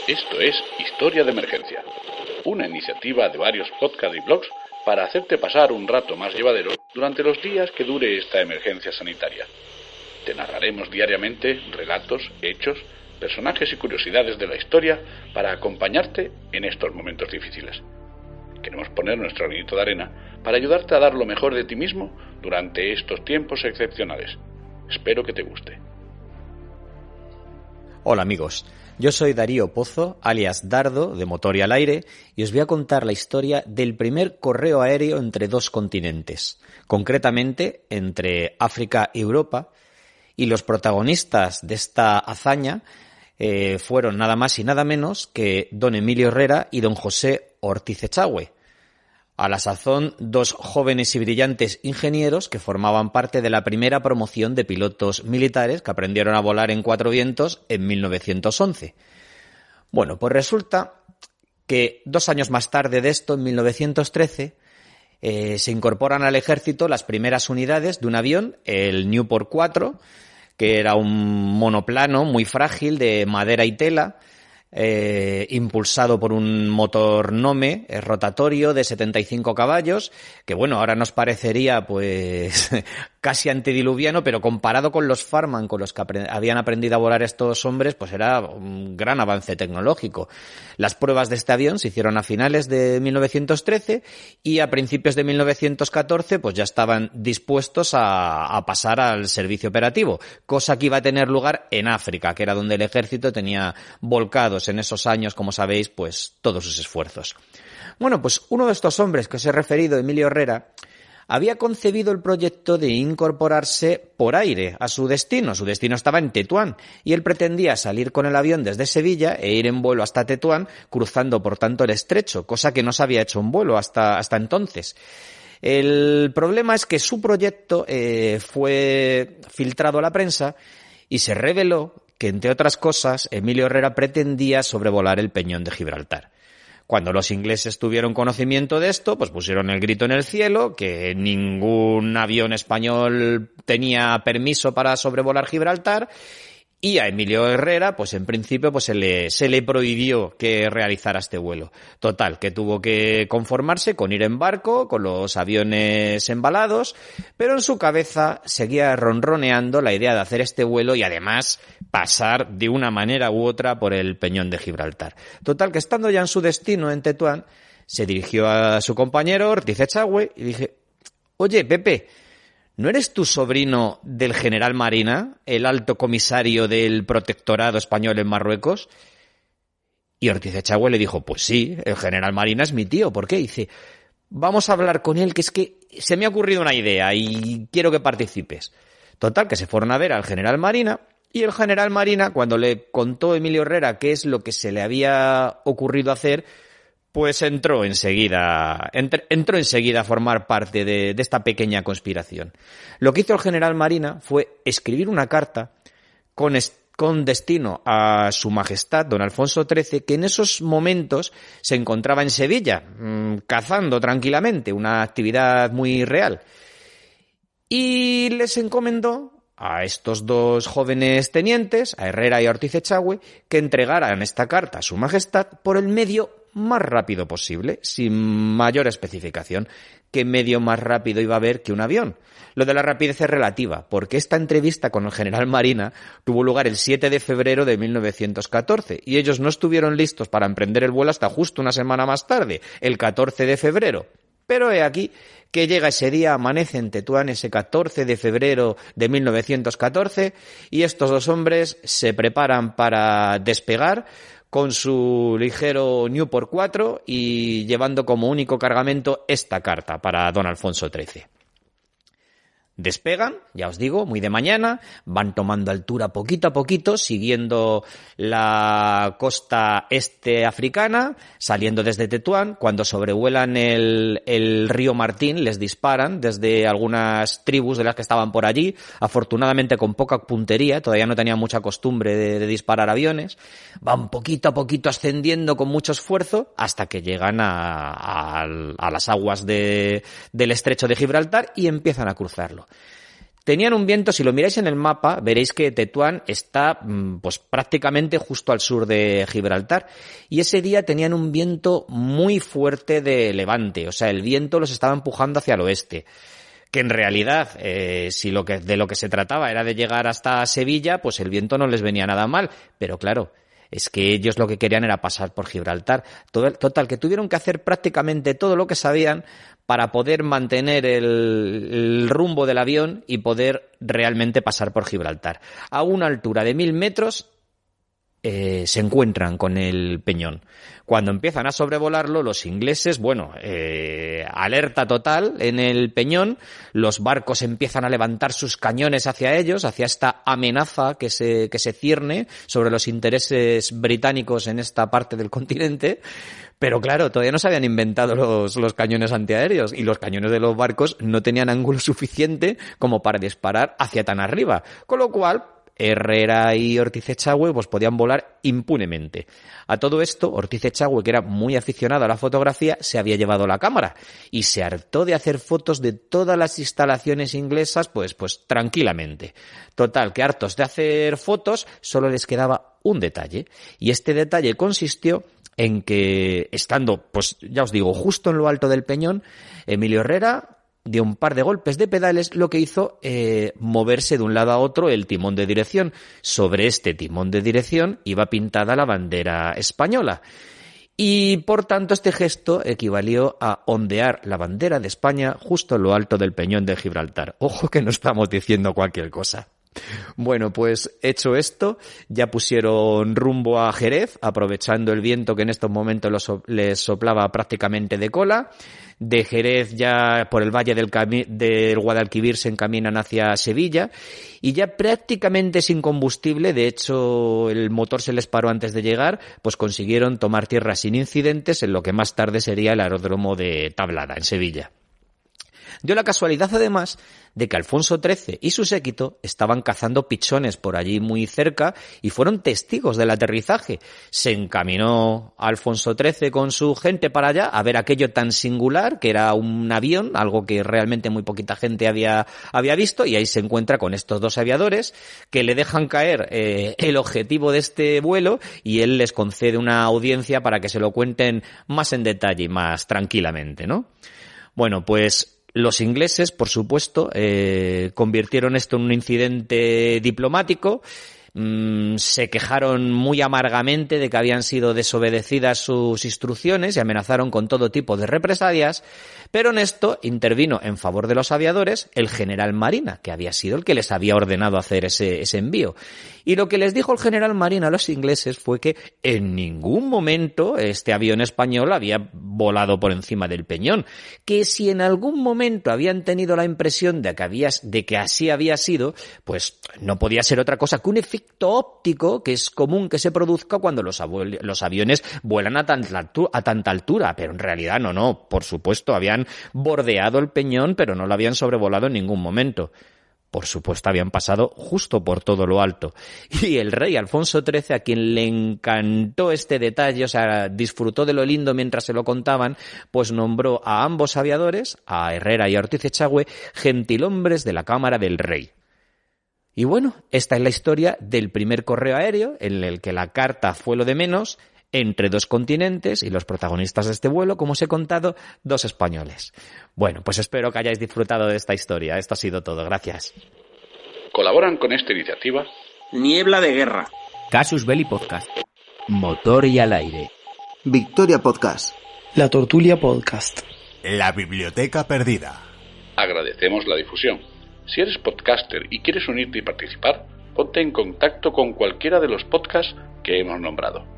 Esto es Historia de Emergencia, una iniciativa de varios podcasts y blogs para hacerte pasar un rato más llevadero durante los días que dure esta emergencia sanitaria. Te narraremos diariamente relatos, hechos, personajes y curiosidades de la historia para acompañarte en estos momentos difíciles. Queremos poner nuestro granito de arena para ayudarte a dar lo mejor de ti mismo durante estos tiempos excepcionales. Espero que te guste. Hola amigos, yo soy Darío Pozo, alias Dardo, de Motor y al Aire, y os voy a contar la historia del primer correo aéreo entre dos continentes, concretamente entre África y Europa, y los protagonistas de esta hazaña fueron nada más y nada menos que don Emilio Herrera y don José Ortiz Echagüe. A la sazón, dos jóvenes y brillantes ingenieros que formaban parte de la primera promoción de pilotos militares que aprendieron a volar en cuatro vientos en 1911. Bueno, pues resulta que 2 años más tarde de esto, en 1913, se incorporan al ejército las primeras unidades de un avión, el Newport 4, que era un monoplano muy frágil de madera y tela, impulsado por un motor Nome rotatorio de 75 caballos, que bueno, ahora nos parecería pues casi antediluviano, pero comparado con los Farman con los que habían aprendido a volar estos hombres, pues era un gran avance tecnológico. Las pruebas de este avión se hicieron a finales de 1913 y a principios de 1914 pues ya estaban dispuestos a pasar al servicio operativo, cosa que iba a tener lugar en África, que era donde el ejército tenía volcados en esos años, como sabéis, pues todos sus esfuerzos. Bueno, pues uno de estos hombres que os he referido, Emilio Herrera, había concebido el proyecto de incorporarse por aire a su destino. Su destino estaba en Tetuán y él pretendía salir con el avión desde Sevilla e ir en vuelo hasta Tetuán, cruzando por tanto el estrecho, cosa que no se había hecho en vuelo hasta entonces. El problema es que su proyecto fue filtrado a la prensa y se reveló que, entre otras cosas, Emilio Herrera pretendía sobrevolar el Peñón de Gibraltar. Cuando los ingleses tuvieron conocimiento de esto, pues pusieron el grito en el cielo, que ningún avión español tenía permiso para sobrevolar Gibraltar, y a Emilio Herrera, pues en principio, pues se le prohibió que realizara este vuelo. Total, que tuvo que conformarse con ir en barco, con los aviones embalados, pero en su cabeza seguía ronroneando la idea de hacer este vuelo y además pasar de una manera u otra por el Peñón de Gibraltar. Total, que estando ya en su destino, en Tetuán, se dirigió a su compañero Ortiz Echagüe y dije: «Oye, Pepe, ¿no eres tu sobrino del general Marina, el alto comisario del protectorado español en Marruecos?» Y Ortiz Echagüe le dijo: «Pues sí, el general Marina es mi tío». ¿Por qué? Y dice: «Vamos a hablar con él, que es que se me ha ocurrido una idea y quiero que participes». Total, que se fueron a ver al general Marina, y el general Marina, cuando le contó a Emilio Herrera qué es lo que se le había ocurrido hacer, pues entró enseguida a formar parte de esta pequeña conspiración. Lo que hizo el general Marina fue escribir una carta con destino a su majestad, don Alfonso XIII, que en esos momentos se encontraba en Sevilla, cazando tranquilamente, una actividad muy real. Y les encomendó a estos dos jóvenes tenientes, a Herrera y a Ortiz Echagüe, que entregaran esta carta a su majestad por el medio más rápido posible, sin mayor especificación. ¿Qué medio más rápido iba a haber que un avión? Lo de la rapidez es relativa, porque esta entrevista con el general Marina tuvo lugar el 7 de febrero de 1914 y ellos no estuvieron listos para emprender el vuelo hasta justo una semana más tarde, el 14 de febrero. Pero he aquí que llega ese día, amanece en Tetuán ese 14 de febrero de 1914 y estos dos hombres se preparan para despegar con su ligero Newport 4 y llevando como único cargamento esta carta para don Alfonso XIII. Despegan, ya os digo, muy de mañana, van tomando altura poquito a poquito, siguiendo la costa este africana, saliendo desde Tetuán. Cuando sobrevuelan el río Martín, les disparan desde algunas tribus de las que estaban por allí, afortunadamente con poca puntería, todavía no tenían mucha costumbre de disparar aviones. Van poquito a poquito ascendiendo con mucho esfuerzo hasta que llegan a las aguas del estrecho de Gibraltar y empiezan a cruzarlo. Tenían un viento, si lo miráis en el mapa, veréis que Tetuán está pues prácticamente justo al sur de Gibraltar. Y ese día tenían un viento muy fuerte de levante, o sea, el viento los estaba empujando hacia el oeste. Que en realidad, si de lo que se trataba era de llegar hasta Sevilla, pues el viento no les venía nada mal. Pero claro, es que ellos lo que querían era pasar por Gibraltar. Total, que tuvieron que hacer prácticamente todo lo que sabían para poder mantener el rumbo del avión y poder realmente pasar por Gibraltar. A una altura de 1000 metros se encuentran con el peñón. Cuando empiezan a sobrevolarlo, los ingleses, alerta total en el peñón, los barcos empiezan a levantar sus cañones hacia ellos, hacia esta amenaza que se cierne sobre los intereses británicos en esta parte del continente. Pero claro, todavía no se habían inventado los cañones antiaéreos y los cañones de los barcos no tenían ángulo suficiente como para disparar hacia tan arriba. Con lo cual, Herrera y Ortiz Echagüe pues podían volar impunemente. A todo esto, Ortiz Echagüe, que era muy aficionado a la fotografía, se había llevado la cámara y se hartó de hacer fotos de todas las instalaciones inglesas pues tranquilamente. Total, que hartos de hacer fotos, solo les quedaba un detalle. Y este detalle consistió en que, estando, pues ya os digo, justo en lo alto del peñón, Emilio Herrera dio un par de golpes de pedales, lo que hizo moverse de un lado a otro el timón de dirección. Sobre este timón de dirección iba pintada la bandera española. Y por tanto este gesto equivalió a ondear la bandera de España justo en lo alto del peñón de Gibraltar. Ojo que no estamos diciendo cualquier cosa. Bueno, pues hecho esto, ya pusieron rumbo a Jerez, aprovechando el viento que en estos momentos les soplaba prácticamente de cola. De Jerez, ya por el valle del Guadalquivir, se encaminan hacia Sevilla y ya prácticamente sin combustible, de hecho el motor se les paró antes de llegar, pues consiguieron tomar tierra sin incidentes en lo que más tarde sería el aeródromo de Tablada, en Sevilla. Dio la casualidad, además, de que Alfonso XIII y su séquito estaban cazando pichones por allí muy cerca y fueron testigos del aterrizaje. Se encaminó Alfonso XIII con su gente para allá a ver aquello tan singular, que era un avión, algo que realmente muy poquita gente había visto, y ahí se encuentra con estos dos aviadores que le dejan caer el objetivo de este vuelo y él les concede una audiencia para que se lo cuenten más en detalle y más tranquilamente, ¿no? Bueno, pues los ingleses, por supuesto, convirtieron esto en un incidente diplomático. Se quejaron muy amargamente de que habían sido desobedecidas sus instrucciones y amenazaron con todo tipo de represalias, pero en esto intervino en favor de los aviadores el general Marina, que había sido el que les había ordenado hacer ese envío. Y lo que les dijo el general Marina a los ingleses fue que en ningún momento este avión español había volado por encima del peñón, que si en algún momento habían tenido la impresión de que así había sido, pues no podía ser otra cosa que un efecto óptico que es común que se produzca cuando los aviones vuelan a tanta altura, pero en realidad no, por supuesto, habían bordeado el peñón, pero no lo habían sobrevolado en ningún momento. Por supuesto, habían pasado justo por todo lo alto. Y el rey Alfonso XIII, a quien le encantó este detalle, o sea, disfrutó de lo lindo mientras se lo contaban, pues nombró a ambos aviadores, a Herrera y a Ortiz Echagüe, gentilhombres de la Cámara del Rey. Y bueno, esta es la historia del primer correo aéreo, en el que la carta fue lo de menos, entre dos continentes, y los protagonistas de este vuelo, como os he contado, dos españoles. Bueno, pues espero que hayáis disfrutado de esta historia. Esto ha sido todo. Gracias. Colaboran con esta iniciativa Niebla de Guerra, Casus Belli Podcast, Motor y al Aire, Victoria Podcast, La Tortulia Podcast, La Biblioteca Perdida. Agradecemos la difusión. Si eres podcaster y quieres unirte y participar, ponte en contacto con cualquiera de los podcasts que hemos nombrado.